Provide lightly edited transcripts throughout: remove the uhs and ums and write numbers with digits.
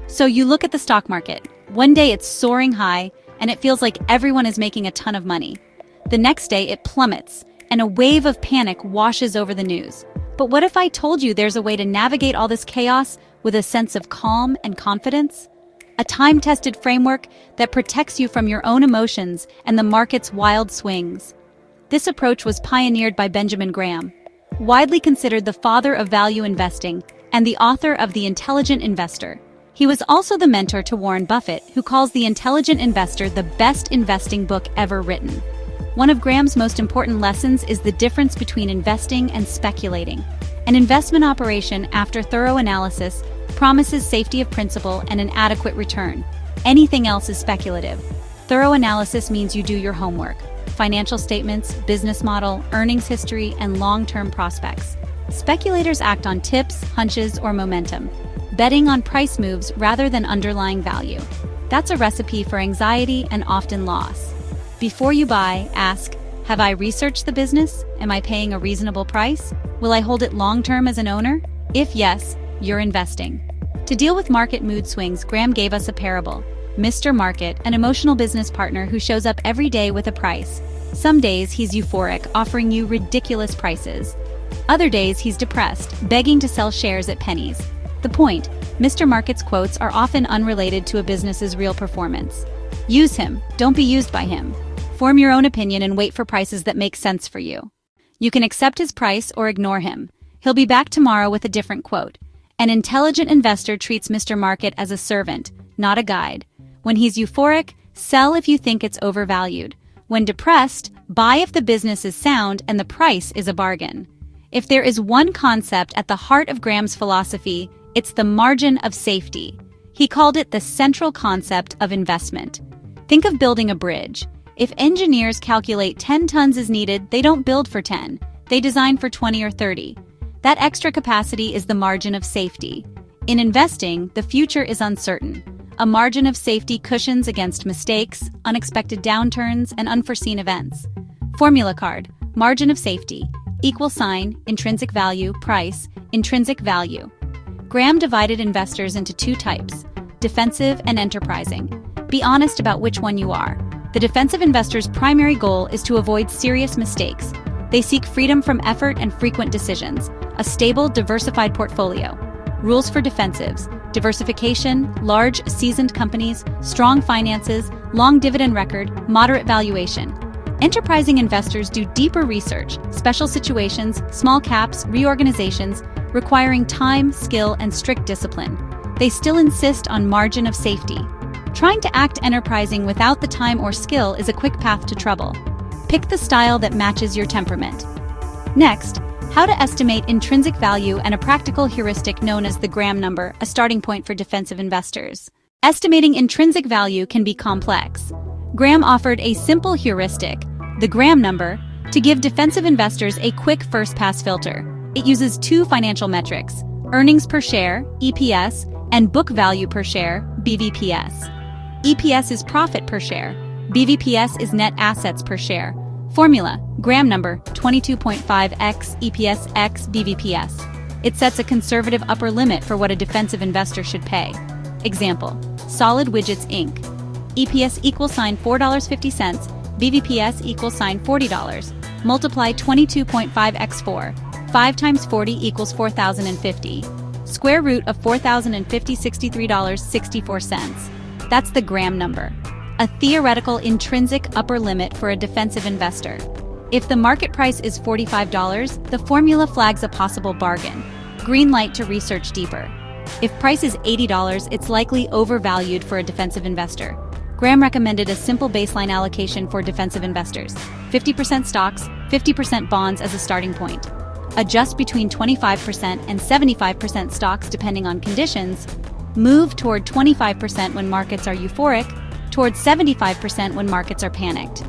So you look at the stock market. One day it's soaring high, and it feels like everyone is making a ton of money. The next day it plummets, and a wave of panic washes over the news. But what if I told you there's a way to navigate all this chaos with a sense of calm and confidence? A time-tested framework that protects you from your own emotions and the market's wild swings. This approach was pioneered by Benjamin Graham, widely considered the father of value investing and the author of The Intelligent Investor. He was also the mentor to Warren Buffett, who calls The Intelligent Investor the best investing book ever written. One of Graham's most important lessons is the difference between investing and speculating. An investment operation, after thorough analysis, promises safety of principal and an adequate return. Anything else is speculative. Thorough analysis means you do your homework: financial statements, business model, earnings history, and long-term prospects. Speculators act on tips, hunches, or momentum, betting on price moves rather than underlying value. That's a recipe for anxiety and often loss. Before you buy, ask, have I researched the business? Am I paying a reasonable price? Will I hold it long-term as an owner? If yes, you're investing. To deal with market mood swings, Graham gave us a parable. Mr. Market, an emotional business partner who shows up every day with a price. Some days he's euphoric, offering you ridiculous prices. Other days he's depressed, begging to sell shares at pennies. The point, Mr. Market's quotes are often unrelated to a business's real performance. Use him, don't be used by him. Form your own opinion and wait for prices that make sense for you. You can accept his price or ignore him. He'll be back tomorrow with a different quote. An intelligent investor treats Mr. Market as a servant, not a guide. When he's euphoric, sell if you think it's overvalued. When depressed, buy if the business is sound and the price is a bargain. If there is one concept at the heart of Graham's philosophy, it's the margin of safety. He called it the central concept of investment. Think of building a bridge. If engineers calculate 10 tons is needed, they don't build for 10. They design for 20 or 30. That extra capacity is the margin of safety. In investing, the future is uncertain. A margin of safety cushions against mistakes, unexpected downturns, and unforeseen events. Formula card, margin of safety, intrinsic value, price, intrinsic value. Graham divided investors into two types, defensive and enterprising. Be honest about which one you are. The defensive investor's primary goal is to avoid serious mistakes. They seek freedom from effort and frequent decisions, a stable, diversified portfolio. Rules for defensives: diversification, large, seasoned companies, strong finances, long dividend record, moderate valuation. Enterprising investors do deeper research, special situations, small caps, reorganizations, requiring time, skill, and strict discipline. They still insist on margin of safety. Trying to act enterprising without the time or skill is a quick path to trouble. Pick the style that matches your temperament. Next, how to estimate intrinsic value and a practical heuristic known as the Graham number, a starting point for defensive investors. Estimating intrinsic value can be complex. Graham offered a simple heuristic, the Graham number, to give defensive investors a quick first-pass filter. It uses two financial metrics: earnings per share, EPS, and book value per share, BVPS. EPS is profit per share. BVPS is net assets per share. Formula, Graham number, 22.5x EPS x BVPS. It sets a conservative upper limit for what a defensive investor should pay. Example, Solid Widgets Inc. EPS $4.50, BVPS $40. Multiply 22.5x 4. 5 times 40 equals 4,050. Square root of 4,050, $63.64. That's the Graham number, a theoretical intrinsic upper limit for a defensive investor. If the market price is $45, the formula flags a possible bargain. Green light to research deeper. If price is $80, it's likely overvalued for a defensive investor. Graham recommended a simple baseline allocation for defensive investors: 50% stocks, 50% bonds as a starting point. Adjust between 25% and 75% stocks depending on conditions. Move toward 25% when markets are euphoric, toward 75% when markets are panicked.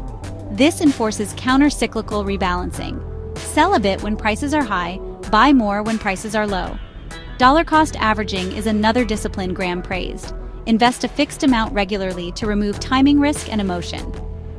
This enforces counter-cyclical rebalancing. Sell a bit when prices are high, buy more when prices are low. Dollar cost averaging is another discipline Graham praised. Invest a fixed amount regularly to remove timing risk and emotion.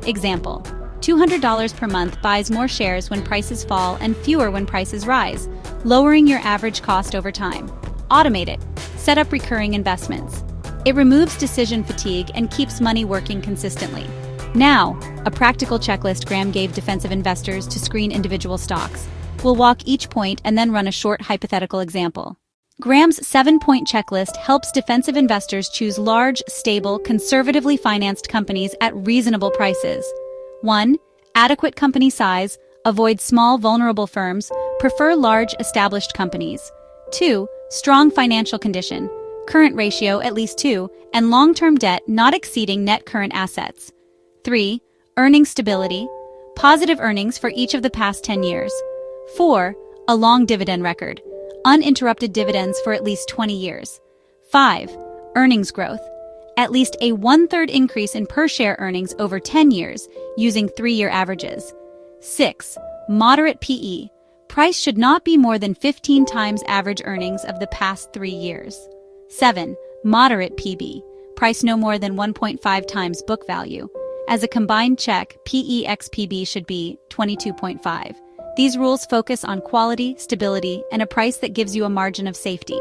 Example, $200 per month buys more shares when prices fall and fewer when prices rise, lowering your average cost over time. Automate it. Set up recurring investments. It removes decision fatigue and keeps money working consistently. Now, a practical checklist Graham gave defensive investors to screen individual stocks. We'll walk each point and then run a short hypothetical example. Graham's 7-point checklist helps defensive investors choose large, stable, conservatively financed companies at reasonable prices. 1. Adequate company size. Avoid small, vulnerable firms. Prefer large, established companies. 2. Strong financial condition. Current ratio at least 2, and long-term debt not exceeding net current assets. 3. Earning stability. Positive earnings for each of the past 10 years. 4. A long dividend record. Uninterrupted dividends for at least 20 years. 5. Earnings growth. At least a 1/3 increase in per-share earnings over 10 years, using 3-year averages. 6. Moderate PE. Price should not be more than 15 times average earnings of the past 3 years. 7. Moderate PB. Price no more than 1.5 times book value. As a combined check, PE x PB should be 22.5. These rules focus on quality, stability, and a price that gives you a margin of safety.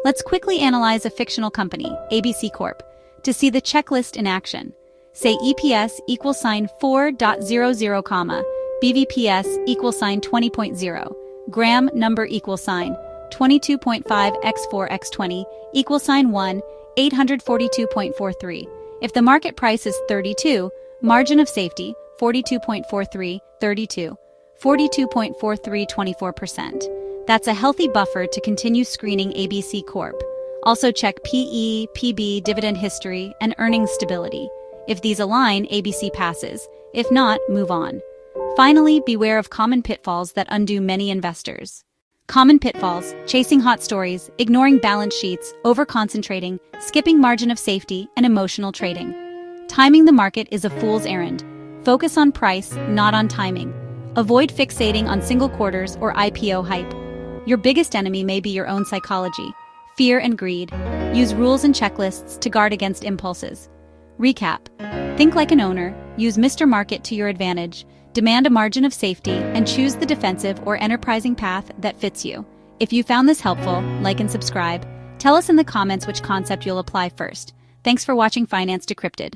Let's quickly analyze a fictional company, ABC Corp, to see the checklist in action. Say EPS = 4.00, BVPS = 20.0, Graham number = 22.5 x 4 x 20 = 1, 842.43. If the market price is 32, margin of safety 42.43, 32. 42.43, 24%. That's a healthy buffer to continue screening ABC Corp. Also check PE, PB, dividend history, and earnings stability. If these align, ABC passes. If not, move on. Finally, beware of common pitfalls that undo many investors. Common pitfalls: chasing hot stories, ignoring balance sheets, over-concentrating, skipping margin of safety, and emotional trading. Timing the market is a fool's errand. Focus on price, not on timing. Avoid fixating on single quarters or IPO hype. Your biggest enemy may be your own psychology, fear and greed. Use rules and checklists to guard against impulses. Recap: think like an owner, use Mr. Market to your advantage, demand a margin of safety, and choose the defensive or enterprising path that fits you. If you found this helpful, like and subscribe. Tell us in the comments which concept you'll apply first. Thanks for watching Finance Decrypted.